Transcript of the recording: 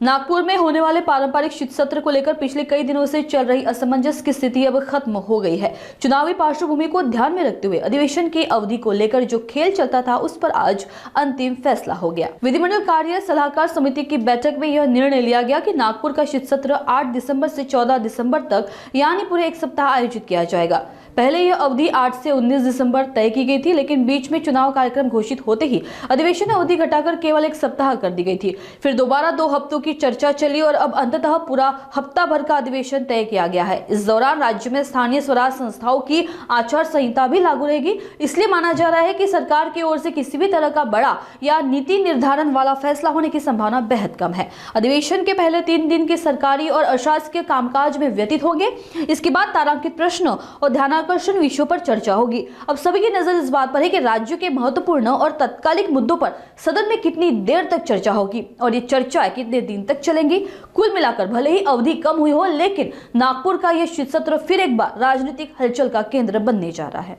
नागपुर में होने वाले पारंपरिक शीत सत्र को लेकर पिछले कई दिनों से चल रही असमंजस की स्थिति अब खत्म हो गई है। चुनावी पार्श्वभूमि को ध्यान में रखते हुए अधिवेशन की अवधि को लेकर जो खेल चलता था उस पर आज अंतिम फैसला हो गया। विधिमंडल कार्य सलाहकार समिति की बैठक में यह निर्णय लिया गया कि नागपुर का शीत सत्र 8 दिसंबर से 14 दिसंबर तक यानी पूरे एक सप्ताह आयोजित किया जाएगा। पहले यह अवधि 8 से 19 दिसंबर तय की गई थी, लेकिन बीच में चुनाव कार्यक्रम घोषित होते ही अधिवेशन अवधि घटाकर केवल एक सप्ताह कर दी गई थी। फिर दोबारा 2 हफ्तों की चर्चा चली और अब अंततः पूरा हफ्ता भर का अधिवेशन तय किया गया है। इस दौरान राज्य में स्थानीय स्वराज संस्थाओं की आचार संहिता भी लागू रहेगी। इसलिए माना जा रहा है कि सरकार की ओर से किसी भी तरह का बड़ा या नीति निर्धारण वाला फैसला होने की संभावना बेहद कम है। अधिवेशन के पहले 3 दिन के सरकारी और अशासकीय कामकाज में व्यतीत होंगे। इसके बाद तारांकित प्रश्नों और ध्यानाकर्षण विषयों पर चर्चा होगी। अब सभी की नजर इस बात पर है कि राज्य के महत्वपूर्ण और तत्कालिक मुद्दों पर सदन में कितनी देर तक चर्चा होगी और ये चर्चा कितने दिन तक चलेंगी। कुल मिलाकर भले ही अवधि कम हुई हो, लेकिन नागपुर का यह शीत सत्र फिर एक बार राजनीतिक हलचल का केंद्र बनने जा रहा है।